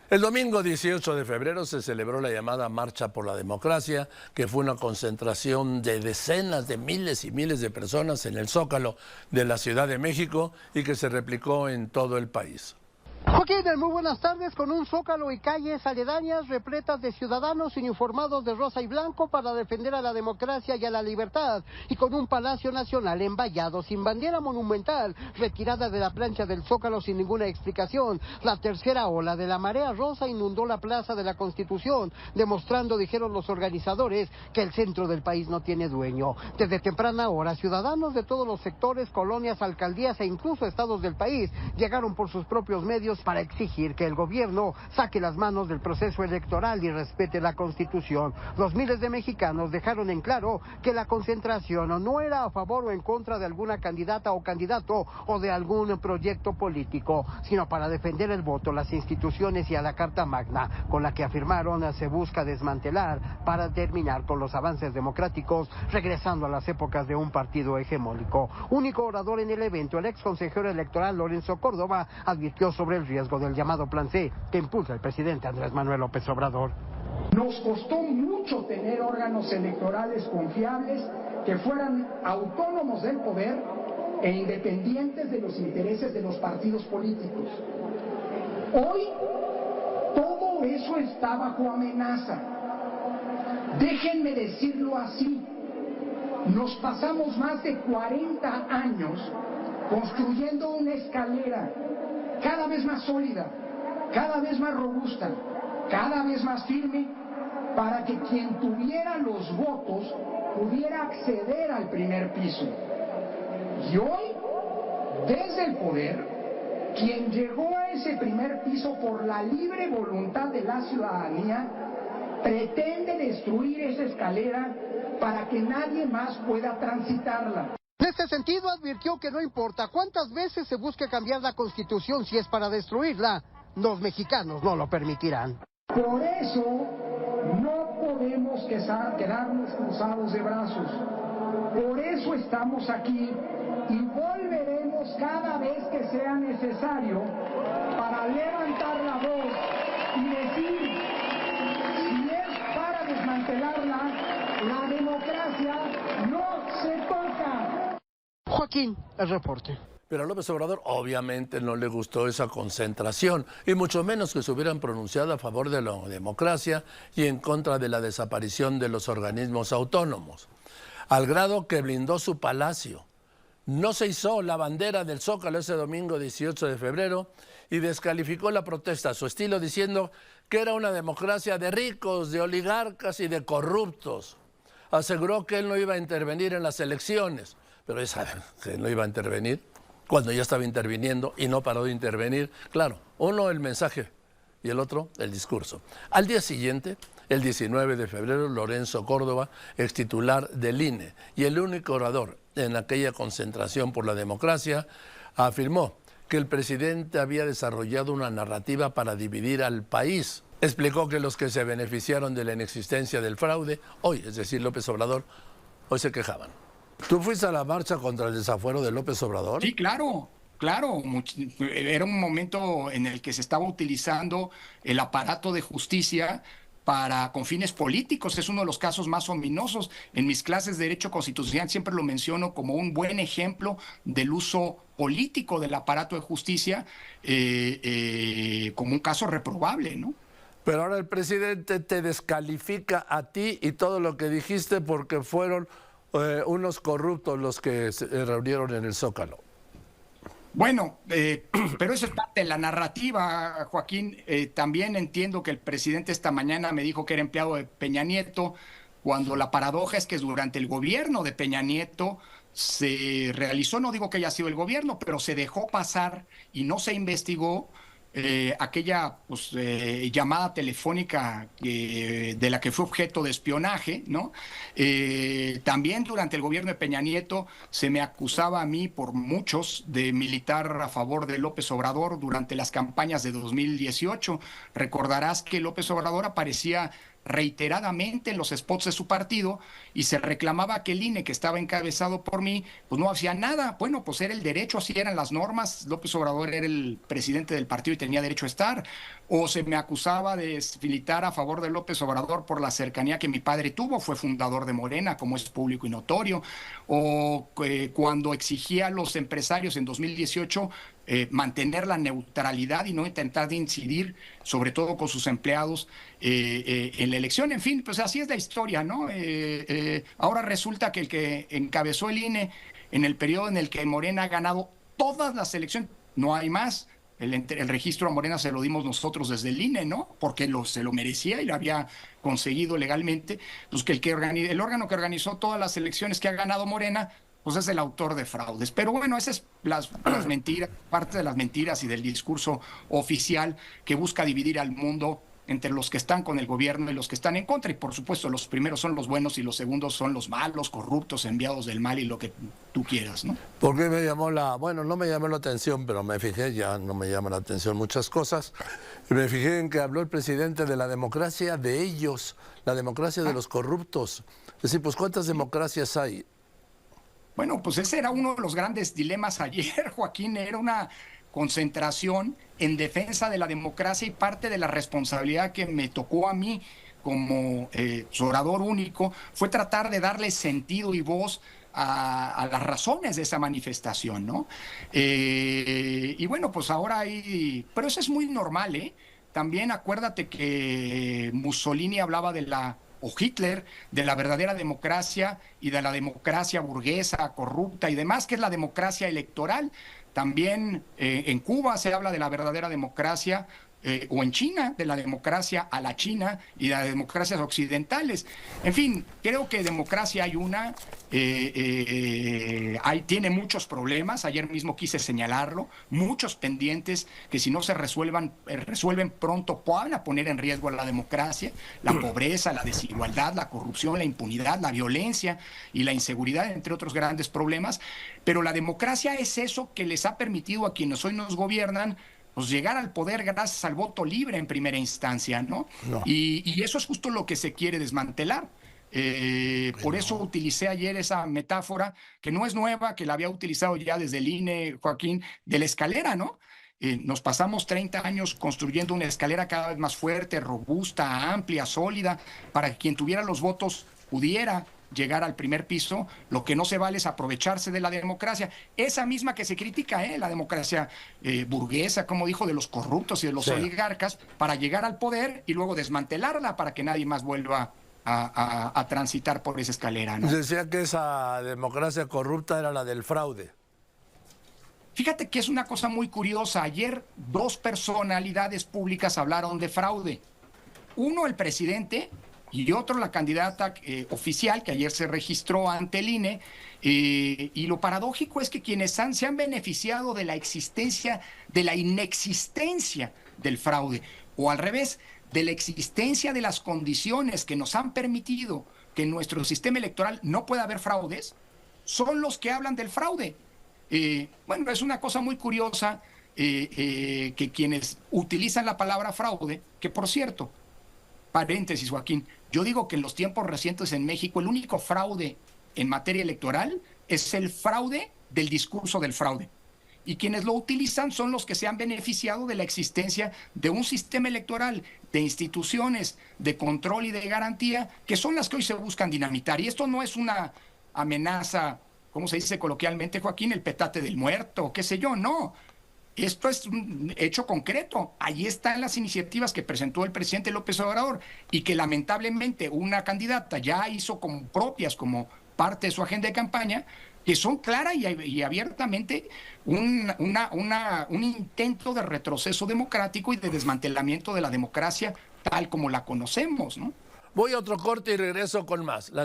El domingo 18 de febrero se celebró la llamada Marcha por la Democracia, que fue una concentración de decenas de miles y miles de personas en el Zócalo de la Ciudad de México y que se replicó en todo el país. Joaquín, muy buenas tardes, con un zócalo y calles aledañas repletas de ciudadanos uniformados de rosa y blanco para defender a la democracia y a la libertad, y con un Palacio Nacional envallado, sin bandera monumental, retirada de la plancha del Zócalo sin ninguna explicación. La tercera ola de la marea rosa inundó la Plaza de la Constitución, demostrando, dijeron los organizadores, que el centro del país no tiene dueño. Desde temprana hora, ciudadanos de todos los sectores, colonias, alcaldías e incluso estados del país llegaron por sus propios medios para exigir que el gobierno saque las manos del proceso electoral y respete la Constitución. Los miles de mexicanos dejaron en claro que la concentración no era a favor o en contra de alguna candidata o candidato o de algún proyecto político, sino para defender el voto, las instituciones y a la Carta Magna, con la que afirmaron se busca desmantelar para terminar con los avances democráticos, regresando a las épocas de un partido hegemónico. Único orador en el evento, el ex consejero electoral Lorenzo Córdoba advirtió sobre el riesgo del llamado Plan C que impulsa el presidente Andrés Manuel López Obrador. Nos costó mucho tener órganos electorales confiables que fueran autónomos del poder e independientes de los intereses de los partidos políticos. Hoy todo eso está bajo amenaza. Déjenme decirlo así. Nos pasamos más de 40 años construyendo una escalera cada vez más sólida, cada vez más robusta, cada vez más firme, para que quien tuviera los votos pudiera acceder al primer piso. Y hoy, desde el poder, quien llegó a ese primer piso por la libre voluntad de la ciudadanía, pretende destruir esa escalera para que nadie más pueda transitarla. En este sentido, advirtió que no importa cuántas veces se busque cambiar la Constitución, si es para destruirla, los mexicanos no lo permitirán. Por eso no podemos quedarnos cruzados de brazos. Por eso estamos aquí y volveremos cada vez que sea necesario para levantar la voz y decir, si es para desmantelarla, la democracia no se toca. Joaquín, el reporte. Pero a López Obrador obviamente no le gustó esa concentración, y mucho menos que se hubieran pronunciado a favor de la democracia y en contra de la desaparición de los organismos autónomos, al grado que blindó su palacio. No se izó la bandera del Zócalo ese domingo 18 de febrero y descalificó la protesta a su estilo, diciendo que era una democracia de ricos, de oligarcas y de corruptos. Aseguró que él no iba a intervenir en las elecciones, pero esa que no iba a intervenir cuando ya estaba interviniendo y no paró de intervenir. Claro, uno el mensaje y el otro el discurso. Al día siguiente, el 19 de febrero, Lorenzo Córdoba, ex titular del INE y el único orador en aquella concentración por la democracia, afirmó que el presidente había desarrollado una narrativa para dividir al país. Explicó que los que se beneficiaron de la inexistencia del fraude, hoy, es decir, López Obrador, hoy se quejaban. ¿Tú fuiste a la marcha contra el desafuero de López Obrador? Sí, claro. Claro, era un momento en el que se estaba utilizando el aparato de justicia con fines políticos. Es uno de los casos más ominosos. En mis clases de Derecho Constitucional siempre lo menciono como un buen ejemplo del uso político del aparato de justicia, como un caso reprobable, ¿no? Pero ahora el presidente te descalifica a ti y todo lo que dijiste porque fueron unos corruptos los que se reunieron en el Zócalo. Bueno, pero eso es parte de la narrativa, Joaquín. También entiendo que el presidente esta mañana me dijo que era empleado de Peña Nieto, cuando la paradoja es que durante el gobierno de Peña Nieto se realizó, no digo que haya sido el gobierno, pero se dejó pasar y no se investigó aquella llamada telefónica de la que fue objeto de espionaje, ¿no? También durante el gobierno de Peña Nieto se me acusaba a mí por muchos de militar a favor de López Obrador durante las campañas de 2018. Recordarás que López Obrador aparecía reiteradamente en los spots de su partido y se reclamaba que el INE, que estaba encabezado por mí, pues no hacía nada. Bueno, pues era el derecho, así eran las normas. López Obrador era el presidente del partido y tenía derecho a estar. O se me acusaba de militar a favor de López Obrador por la cercanía que mi padre tuvo, fue fundador de Morena, como es público y notorio. O cuando exigía a los empresarios en 2018 mantener la neutralidad y no intentar de incidir, sobre todo con sus empleados, en la elección. En fin, pues así es la historia, ¿no? Ahora resulta que el que encabezó el INE en el periodo en el que Morena ha ganado todas las elecciones, no hay más. El registro a Morena se lo dimos nosotros desde el INE, ¿no? Porque se lo merecía y lo había conseguido legalmente. Pues que el órgano que organizó todas las elecciones que ha ganado Morena, pues es el autor de fraudes. Pero bueno, esas es las mentiras, parte de las mentiras y del discurso oficial que busca dividir al mundo entre los que están con el gobierno y los que están en contra. Y por supuesto, los primeros son los buenos y los segundos son los malos, corruptos, enviados del mal y lo que tú quieras, ¿no? ¿Por qué me llamó bueno, no me llamó la atención, pero me fijé, ya no me llama la atención muchas cosas. Me fijé en que habló el presidente de la democracia de ellos, la democracia de los corruptos. Es decir, pues ¿cuántas democracias hay? Bueno, pues ese era uno de los grandes dilemas ayer, Joaquín, era una concentración en defensa de la democracia y parte de la responsabilidad que me tocó a mí como orador único fue tratar de darle sentido y voz a las razones de esa manifestación, ¿no? Y bueno, pues ahora hay... Pero eso es muy normal, ¿eh? También acuérdate que Mussolini hablaba de o Hitler, de la verdadera democracia y de la democracia burguesa, corrupta y demás, que es la democracia electoral. También en Cuba se habla de la verdadera democracia, o en China, de la democracia a la China y de las democracias occidentales. En fin, creo que democracia hay una, tiene muchos problemas, ayer mismo quise señalarlo, muchos pendientes que si no se resuelven pronto van a poner en riesgo a la democracia, la pobreza, la desigualdad, la corrupción, la impunidad, la violencia y la inseguridad, entre otros grandes problemas. Pero la democracia es eso que les ha permitido a quienes hoy nos gobiernan pues llegar al poder gracias al voto libre en primera instancia, ¿no? Y eso es justo lo que se quiere desmantelar. Por eso utilicé ayer esa metáfora, que no es nueva, que la había utilizado ya desde el INE, Joaquín, de la escalera, ¿no? Nos pasamos 30 años construyendo una escalera cada vez más fuerte, robusta, amplia, sólida, para que quien tuviera los votos pudiera llegar al primer piso. Lo que no se vale es aprovecharse de la democracia, esa misma que se critica, la democracia burguesa, como dijo, de los corruptos y de los oligarcas, para llegar al poder y luego desmantelarla para que nadie más vuelva a transitar por esa escalera, ¿no? Decía que esa democracia corrupta era la del fraude. Fíjate que es una cosa muy curiosa. Ayer 2 personalidades públicas hablaron de fraude. Uno, el presidente, y otro, la candidata oficial que ayer se registró ante el INE. Y lo paradójico es que quienes se han beneficiado de la existencia, de la inexistencia del fraude, o al revés, de la existencia de las condiciones que nos han permitido que en nuestro sistema electoral no pueda haber fraudes, son los que hablan del fraude. Bueno, es una cosa muy curiosa que quienes utilizan la palabra fraude, que por cierto, paréntesis, Joaquín, yo digo que en los tiempos recientes en México el único fraude en materia electoral es el fraude del discurso del fraude. Y quienes lo utilizan son los que se han beneficiado de la existencia de un sistema electoral, de instituciones de control y de garantía, que son las que hoy se buscan dinamitar. Y esto no es una amenaza, ¿cómo se dice coloquialmente, Joaquín? El petate del muerto, qué sé yo, no. Esto es un hecho concreto. Ahí están las iniciativas que presentó el presidente López Obrador y que lamentablemente una candidata ya hizo como propias, como parte de su agenda de campaña, que son clara y abiertamente un intento de retroceso democrático y de desmantelamiento de la democracia tal como la conocemos, ¿no? Voy a otro corte y regreso con más.